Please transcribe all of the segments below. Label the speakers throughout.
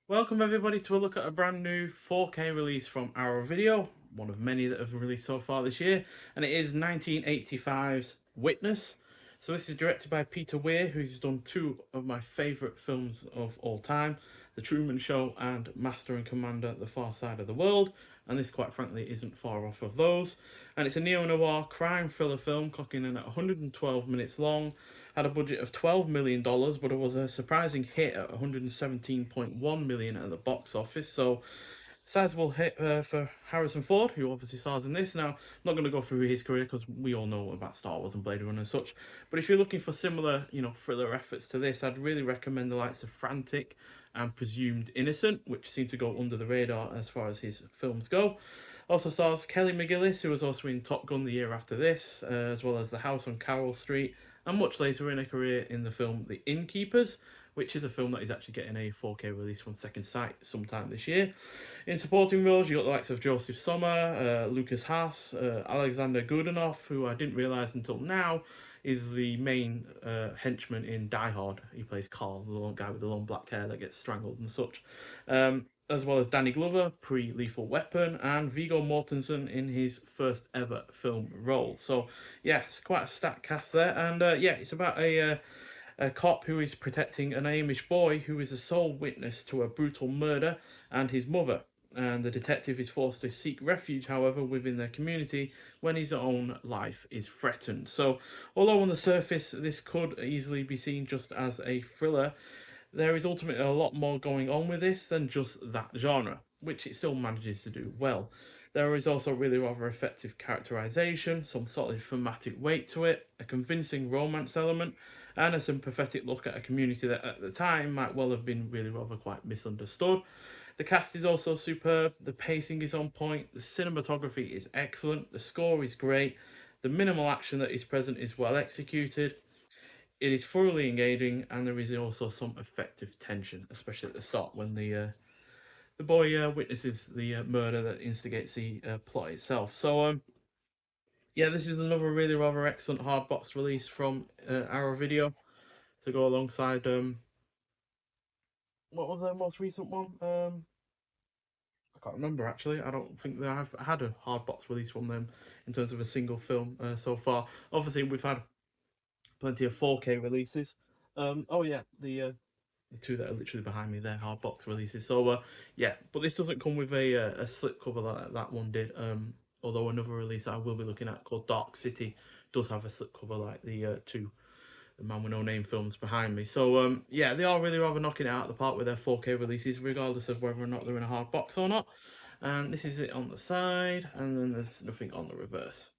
Speaker 1: Welcome everybody to a look at a brand new 4K release from Arrow Video, one of many that have released so far this year, and it is 1985's Witness. So this is directed by Peter Weir, who's done two of my favourite films of all time, The Truman Show and Master and Commander: The Far Side of the World, and this quite frankly isn't far off of those. And it's a neo-noir crime thriller film clocking in at 112 minutes long, had a budget of $12 million, but it was a surprising hit at 117.1 million at the box office. So, sizable hit for Harrison Ford, who obviously stars in this. Now, I'm not going to go through his career because we all know about Star Wars and Blade Runner and such. But if you're looking for similar, thriller efforts to this, I'd really recommend the likes of Frantic and Presumed Innocent, which seem to go under the radar as far as his films go. Also stars Kelly McGillis, who was also in Top Gun the year after this, as well as The House on Carroll Street, and much later in her career in the film The Innkeepers, which is a film that is actually getting a 4K release from Second Sight sometime this year. In supporting roles, you got the likes of Joseph Sommer, Lucas Haas, Alexander Godunov, who I didn't realise until now is the main henchman in Die Hard. He plays Carl, the long guy with the long black hair that gets strangled and such. As well as Danny Glover, pre-Lethal Weapon, and Viggo Mortensen in his first ever film role. So, yeah, it's quite a stacked cast there. And yeah, it's about a cop who is protecting an Amish boy who is a sole witness to a brutal murder and his mother. And the detective is forced to seek refuge, however, within their community when his own life is threatened. So, although on the surface this could easily be seen just as a thriller, there is ultimately a lot more going on with this than just that genre, which it still manages to do well. There is also really rather effective characterization, some solid thematic weight to it, a convincing romance element, and a sympathetic look at a community that at the time might well have been really rather quite misunderstood. The cast is also superb, the pacing is on point, the cinematography is excellent, the score is great, the minimal action that is present is well executed, it is thoroughly engaging, and there is also some effective tension, especially at the start when the boy witnesses the murder that instigates the plot itself. So yeah, this is another really rather excellent hard box release from Arrow Video to go alongside what was their most recent one? I can't remember actually. I don't think that I've had a hard box release from them in terms of a single film so far. Obviously, we've had plenty of 4K releases. Oh yeah, the two that are literally behind me, they're hard box releases. So yeah, but this doesn't come with a slip cover like that one did. Although another release I will be looking at called Dark City does have a slip cover like the two the Man with No Name films behind me. So yeah, they are really rather knocking it out of the park with their 4K releases, regardless of whether or not they're in a hard box or not. And this is it on the side, and then there's nothing on the reverse.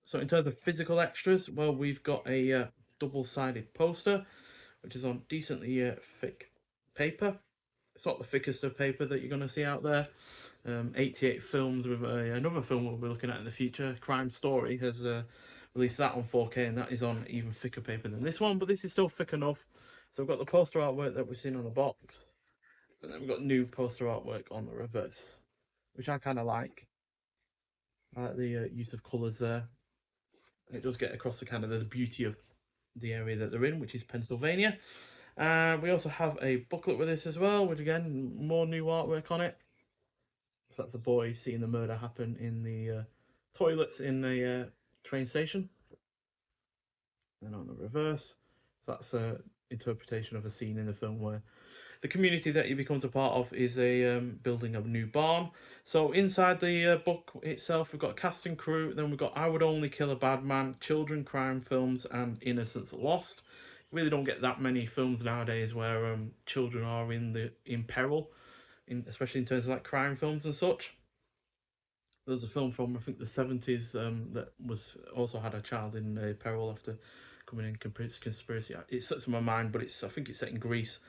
Speaker 1: So in terms of physical extras, well, we've got a double-sided poster, which is on decently thick paper. It's not the thickest of paper that you're going to see out there. 88 films with another film we'll be looking at in the future, Crime Story, has released that on 4K, and that is on even thicker paper than this one, but this is still thick enough. So we've got the poster artwork that we've seen on the box, and then we've got new poster artwork on the reverse, which I kind of like. I like the use of colours there. It does get across the kind of the beauty of the area that they're in, which is Pennsylvania. We also have a booklet with this as well, with again more new artwork on it. So that's a boy seeing the murder happen in the toilets in the train station. And on the reverse, so that's a interpretation of a scene in the film where the community that he becomes a part of is a building a new barn. So inside the book itself, we've got cast and crew. Then we've got I Would Only Kill a Bad Man, children crime films, and Innocence Lost. Really don't get that many films nowadays where children are in peril, especially in terms of like crime films and such. There's a film from I think the 70s that was also had a child in peril after coming in conspiracy. It slips from my mind, but I think it's set in Greece.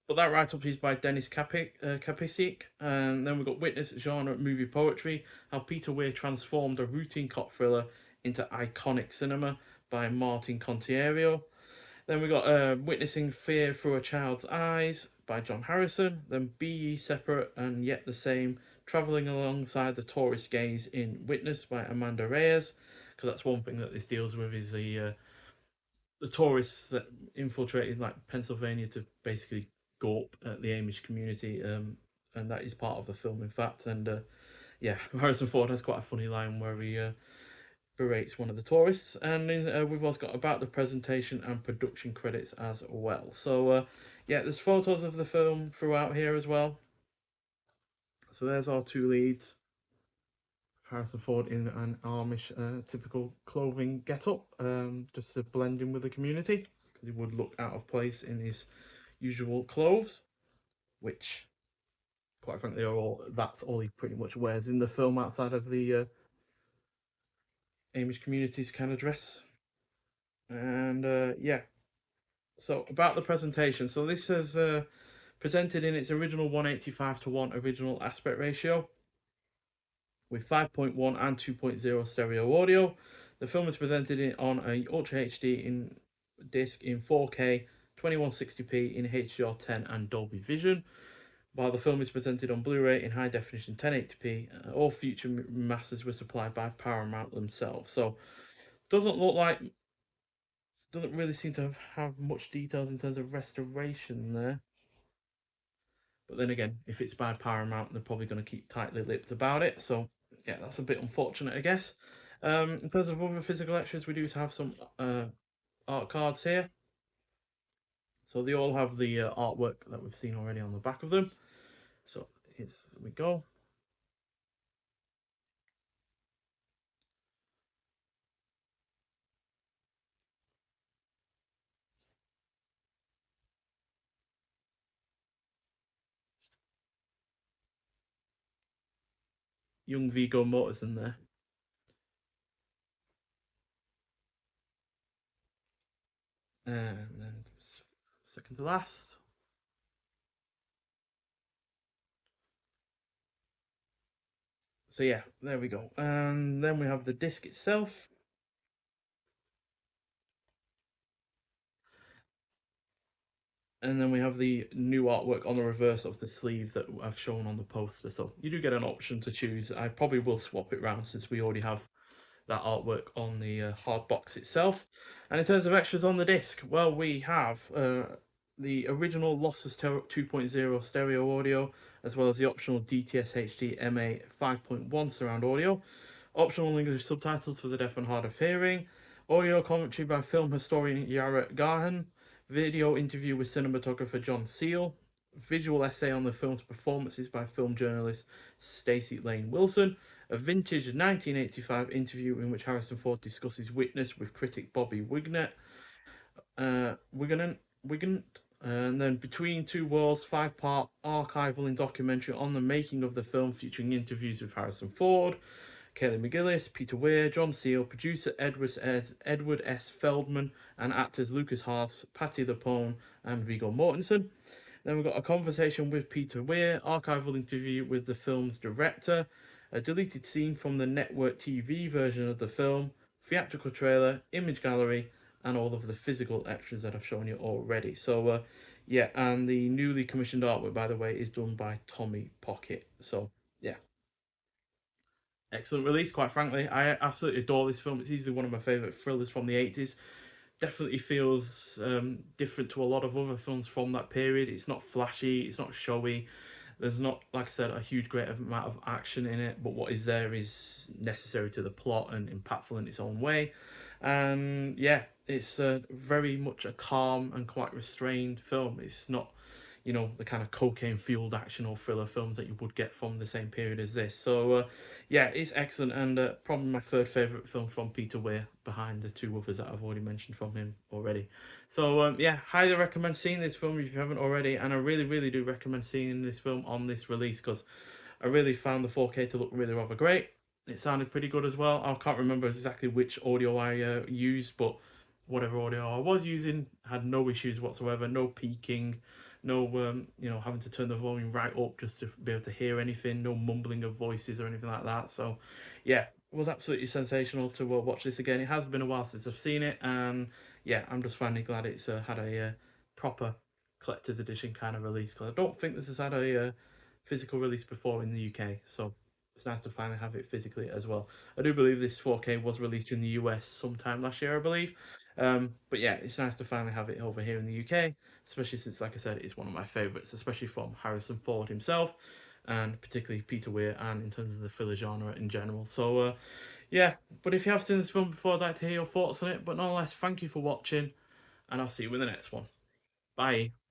Speaker 1: But that write up is by Dennis Kapicic, and then we've got Witness genre movie poetry, how Peter Weir transformed a routine cop thriller into iconic cinema by Martin Contiero. Then we got Witnessing Fear Through a Child's Eyes by John Harrison. Then Be Ye Separate and Yet the Same, Travelling Alongside the Tourist Gaze in Witness by Amanda Reyes. Because that's one thing that this deals with is the tourists that infiltrated like Pennsylvania to basically go up at the Amish community, and that is part of the film, in fact. And yeah, Harrison Ford has quite a funny line where he berates one of the tourists, and we've also got about the presentation and production credits as well. So yeah, there's photos of the film throughout here as well. So there's our two leads. Harrison Ford in an Amish typical clothing get-up, just to blend in with the community, because he would look out of place in his usual clothes, which, quite frankly, that's all he pretty much wears in the film outside of the Amish community's kind of dress. And yeah, so about the presentation. So this is presented in its original 185 to 1 original aspect ratio with 5.1 and 2.0 stereo audio. The film is presented on a Ultra HD in disc in 4K, 2160p in HDR10 and Dolby Vision, while the film is presented on Blu-ray in high definition 1080p. All future masters were supplied by Paramount themselves. So doesn't look like, doesn't really seem to have much details in terms of restoration there. But then again, if it's by Paramount, they're probably going to keep tightly lipped about it. So yeah, that's a bit unfortunate, I guess. In terms of other physical extras, we do have some art cards here. So they all have the artwork that we've seen already on the back of them. So here we go. Young Vigo Mortensen there. And then second to last. So yeah, there we go. And then we have the disc itself. And then we have the new artwork on the reverse of the sleeve that I've shown on the poster. So you do get an option to choose. I probably will swap it round since we already have that artwork on the hard box itself. And in terms of extras on the disc, well, we have the original Lossless 2.0 stereo audio, as well as the optional DTS HD MA 5.1 surround audio, optional English subtitles for the deaf and hard of hearing, audio commentary by film historian Yara Garhan, video interview with cinematographer John Seal, visual essay on the film's performances by film journalist Stacey Lane Wilson, a vintage 1985 interview in which Harrison Ford discusses Witness with critic Bobby Wigan, and then Between Two Worlds, 5-part archival and documentary on the making of the film, featuring interviews with Harrison Ford, Kelly McGillis, Peter Weir, John Seal, producer Edward S. Feldman, and actors Lucas Haas, Patti LuPone, and Viggo Mortensen. Then we've got a conversation with Peter Weir, archival interview with the film's director, a deleted scene from the network TV version of the film, theatrical trailer, image gallery, and all of the physical extras that I've shown you already. So, yeah, and the newly commissioned artwork, by the way, is done by Tommy Pocket. So, yeah, excellent release, quite frankly. I absolutely adore this film. It's easily one of my favourite thrillers from the 80s. Definitely feels different to a lot of other films from that period. It's not flashy, it's not showy. There's not, like I said, a huge great amount of action in it, but what is there is necessary to the plot and impactful in its own way. And yeah, it's very much a calm and quite restrained film. It's not, the kind of cocaine fueled action or thriller films that you would get from the same period as this. So yeah, it's excellent, and probably my third favorite film from Peter Weir, behind the two others that I've already mentioned from him already. So yeah, highly recommend seeing this film if you haven't already, and I really, really do recommend seeing this film on this release, because I really found the 4K to look really rather great. It sounded pretty good as well. I can't remember exactly which audio I used, but whatever audio I was using had no issues whatsoever, no peaking, no having to turn the volume right up just to be able to hear anything, no mumbling of voices or anything like that. So yeah, it was absolutely sensational to watch this again. It has been a while since I've seen it, and yeah, I'm just finally glad it's had a proper collector's edition kind of release, because I don't think this has had a physical release before in the UK. So it's nice to finally have it physically as well. I do believe this 4K was released in the US sometime last year, I believe. But yeah, it's nice to finally have it over here in the UK, especially since, like I said, it's one of my favourites, especially from Harrison Ford himself, and particularly Peter Weir, and in terms of the thriller genre in general. So yeah, but if you have seen this film before, I'd like to hear your thoughts on it. But nonetheless, thank you for watching, and I'll see you in the next one. Bye.